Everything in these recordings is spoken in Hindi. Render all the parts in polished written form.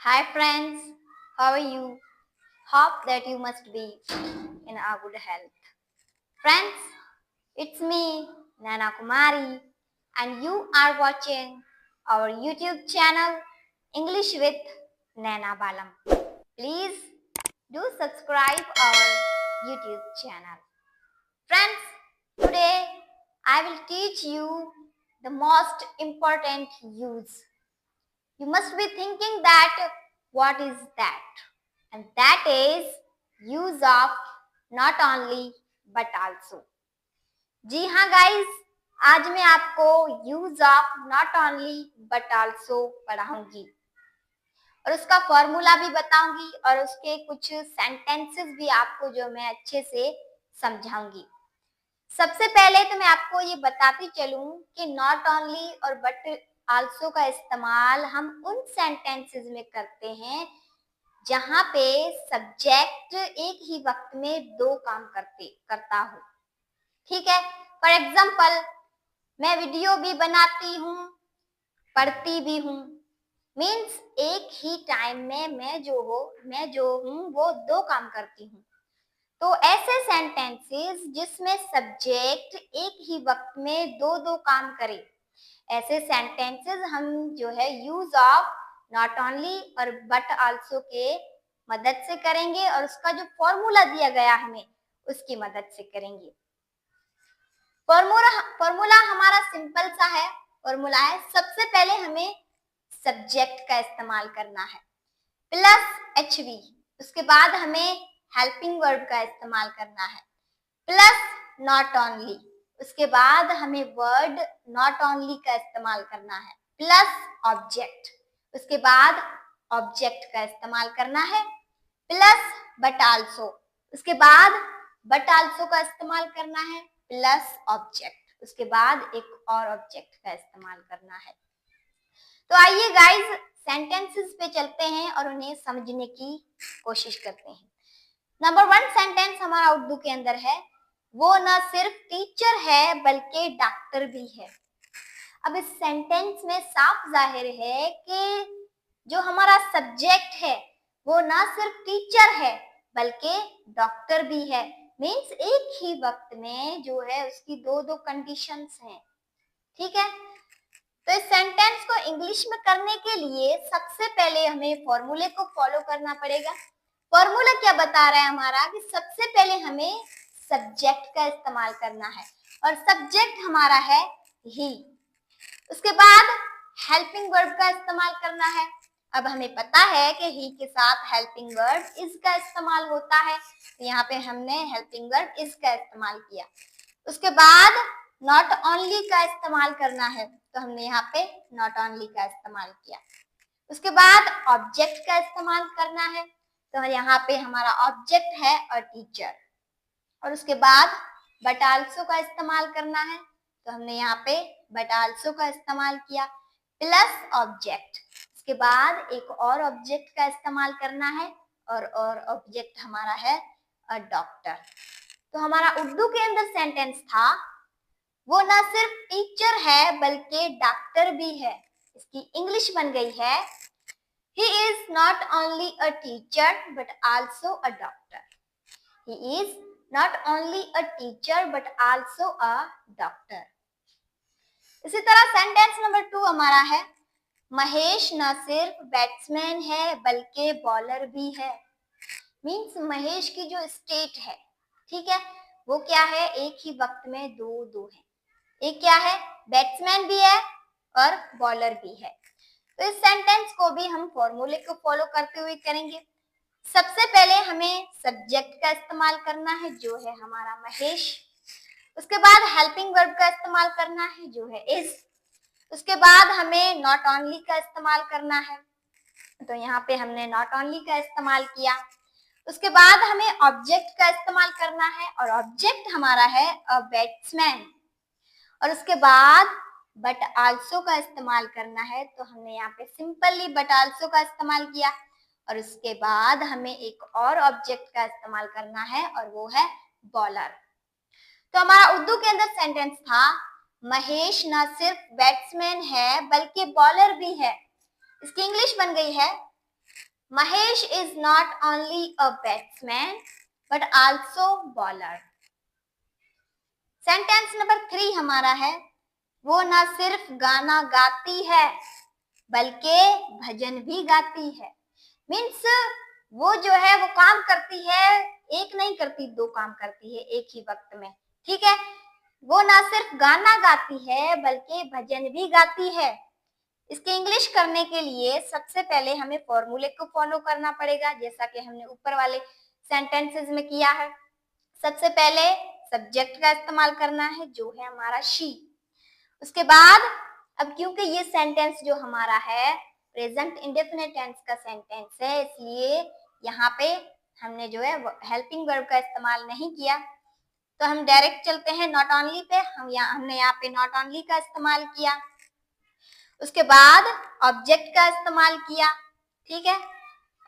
Hi friends, how are you? Hope that you must be in a good health. Friends, it's me, Nana Kumari, and you are watching our YouTube channel English with Nana Balam. Please do subscribe our YouTube channel. Friends, today I will teach you the most important use. You must be thinking that what is that? And that is use of not only but also. जी हाँ गाइस, आज मैं आपको use of not only but also पढ़ाऊंगी और उसका फॉर्मूला भी बताऊंगी और उसके कुछ सेंटेंसेस भी आपको जो मैं अच्छे से समझाऊंगी। सबसे पहले तो मैं आपको ये बताती चलूं कि नॉट ओनली और बट आल्सो का इस्तेमाल हम उन सेंटेंसेस में करते हैं जहां पे सब्जेक्ट एक ही वक्त में दो काम करता हो। ठीक है, फॉर एग्जाम्पल मैं वीडियो भी बनाती हूँ, पढ़ती भी हूँ, मीन्स एक ही टाइम में मैं जो हूँ वो दो काम करती हूँ। तो ऐसे सेंटेंसेस जिसमें सब्जेक्ट एक ही वक्त में दो दो काम करे, ऐसे सेंटेंसेस हम जो है यूज ऑफ नॉट ओनली और बट आल्सो के मदद से करेंगे और उसका जो फॉर्मूला दिया गया हमें उसकी मदद से करेंगे। फॉर्मूला हमारा सिंपल सा है। फॉर्मूला है, सबसे पहले हमें सब्जेक्ट का इस्तेमाल करना है प्लस HV, उसके बाद हमें हेल्पिंग वर्ब का इस्तेमाल करना है प्लस नॉट ओनली, उसके बाद हमें वर्ड नॉट ओनली का इस्तेमाल करना है प्लस ऑब्जेक्ट, उसके बाद ऑब्जेक्ट का इस्तेमाल करना है प्लस बट आल्सो, उसके बाद बट आल्सो का इस्तेमाल करना है प्लस ऑब्जेक्ट, उसके बाद एक और ऑब्जेक्ट का इस्तेमाल करना है। तो आइए गाइस सेंटेंसेस पे चलते हैं और उन्हें समझने की कोशिश करते हैं। नंबर 1 सेंटेंस हमारा उर्दू के अंदर है, वो न सिर्फ टीचर है बल्कि डॉक्टर भी है। अब इस सेंटेंस में साफ जाहिर है कि जो हमारा सब्जेक्ट है वो ना सिर्फ टीचर है बल्कि डॉक्टर भी है। मीन्स एक ही वक्त में जो है उसकी दो दो कंडीशंस हैं। ठीक है, तो इस सेंटेंस को इंग्लिश में करने के लिए सबसे पहले हमें फॉर्मूले को फॉलो करना पड़ेगा। फॉर्मूला क्या बता रहा है हमारा कि सबसे पहले हमें सब्जेक्ट का इस्तेमाल करना है और सब्जेक्ट हमारा है ही। उसके बाद हेल्पिंग वर्ब का इस्तेमाल करना है। अब हमें पता है कि ही के साथ हेल्पिंग वर्ब इज का इस्तेमाल होता है, तो यहाँ पे हमने हेल्पिंग वर्ब इज का इस्तेमाल किया। उसके बाद नॉट ओनली का इस्तेमाल करना है, तो हमने यहाँ पे नॉट ओनली का इस्तेमाल किया। उसके बाद ऑब्जेक्ट का इस्तेमाल करना है, तो यहाँ पे हमारा ऑब्जेक्ट है और टीचर। और उसके बाद बट आल्सो का इस्तेमाल करना है, तो हमने यहाँ पे बट आल्सो का इस्तेमाल किया प्लस ऑब्जेक्ट। उसके बाद एक और ऑब्जेक्ट का इस्तेमाल करना है और ऑब्जेक्ट हमारा है डॉक्टर। तो हमारा उर्दू के अंदर सेंटेंस था, वो ना सिर्फ टीचर है बल्कि डॉक्टर भी है। इसकी इंग्लिश बन गई है, he is not only a teacher but also a doctor. He is not only a teacher but also a doctor. इसी तरह सेंटेंस नंबर 2 हमारा है, महेश न सिर्फ बैट्समैन है बल्कि बॉलर भी है। मीन्स महेश की जो स्टेट है, ठीक है, वो क्या है, एक ही वक्त में दो दो है। एक क्या है, बैट्समैन भी है और बॉलर भी है। तो इस सेंटेंस को भी हम फॉर्मूले को फॉलो करते हुए करेंगे। सबसे पहले हमें सब्जेक्ट का इस्तेमाल करना है जो है हमारा महेश। उसके बाद हेल्पिंग वर्ब का इस्तेमाल करना है जो है इज। उसके बाद हमें नॉट ओनली का इस्तेमाल करना है, तो यहाँ पे हमने नॉट ओनली का इस्तेमाल किया। उसके बाद हमें ऑब्जेक्ट का इस्तेमाल करना है और ऑब्जेक्ट हमारा है अ बैट्समैन। और उसके बाद बट आल्सो का इस्तेमाल करना है, तो हमने यहाँ पे सिंपली बट आल्सो का इस्तेमाल किया। और उसके बाद हमें एक और ऑब्जेक्ट का इस्तेमाल करना है और वो है बॉलर। तो हमारा उर्दू के अंदर सेंटेंस था, महेश न सिर्फ बैट्समैन है बल्कि बॉलर भी है। इसकी इंग्लिश बन गई है, Mahesh is not only a batsman but also bowler. Sentence number 3 हमारा है, वो ना सिर्फ गाना गाती है बल्कि भजन भी गाती है। मीन्स वो जो है वो काम करती है, एक नहीं करती, दो काम करती है एक ही वक्त में। ठीक है, वो ना सिर्फ गाना गाती है बल्कि भजन भी गाती है। इसके इंग्लिश करने के लिए सबसे पहले हमें फॉर्मूले को फॉलो करना पड़ेगा, जैसा कि हमने ऊपर वाले सेंटेंसेस में किया है। सबसे पहले सब्जेक्ट का इस्तेमाल करना है जो है हमारा शी। उसके बाद अब क्योंकि ये सेंटेंस जो हमारा है प्रेजेंट इंडेफिनिट टेंस का सेंटेंस है, इसलिए यहाँ पे हमने जो है हेल्पिंग वर्ब का इस्तेमाल नहीं किया, तो हम डायरेक्ट चलते हैं नॉट ओनली पे। हमने यहाँ पे नॉट ओनली का इस्तेमाल किया, उसके बाद ऑब्जेक्ट का इस्तेमाल किया, ठीक है,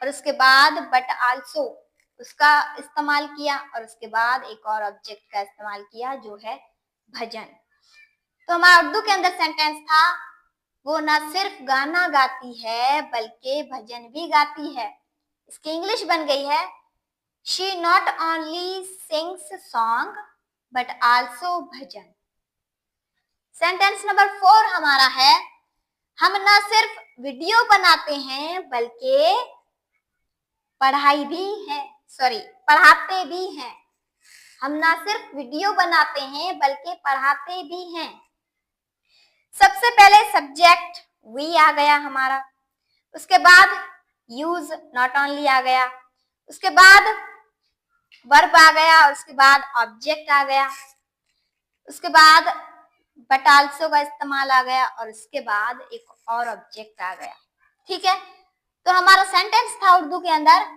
और उसके बाद बट आल्सो उसका इस्तेमाल किया, और उसके बाद एक और ऑब्जेक्ट का इस्तेमाल किया जो है भजन। तो हमारा उर्दू के अंदर सेंटेंस था, वो ना सिर्फ गाना गाती है बल्कि भजन भी गाती है। इसकी इंग्लिश बन गई है, she not only sings song but also bhajan. Sentence number 4 हमारा है, हम ना सिर्फ वीडियो बनाते हैं बल्कि पढ़ाई भी है, पढ़ाते भी हैं। हम ना सिर्फ वीडियो बनाते हैं बल्कि पढ़ाते भी हैं। सबसे पहले सब्जेक्ट वी आ गया हमारा, उसके बाद यूज नॉट ओनली आ गया, उसके बाद वर्ब आ गया, उसके बाद ऑब्जेक्ट आ गया, उसके बाद बट आल्सो का इस्तेमाल आ गया, और उसके बाद एक और ऑब्जेक्ट आ गया। ठीक है, तो हमारा सेंटेंस था उर्दू के अंदर,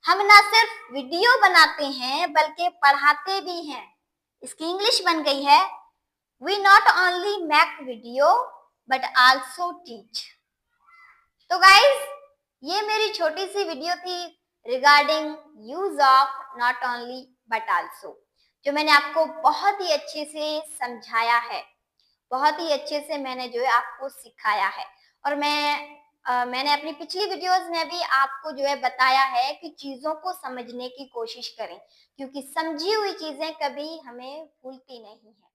हम ना सिर्फ वीडियो बनाते हैं बल्कि पढ़ाते भी हैं। इसकी इंग्लिश बन गई है, we not only make video but also teach। तो गाइस ये मेरी छोटी सी वीडियो थी regarding use of not only but also, जो मैंने आपको बहुत ही अच्छे से समझाया है, बहुत ही अच्छे से मैंने जो है आपको सिखाया है। और मैंने अपनी पिछली वीडियोस में भी आपको जो है बताया है कि चीजों को समझने की कोशिश करें, क्योंकि समझी हुई चीजें कभी हमें भूलती नहीं है।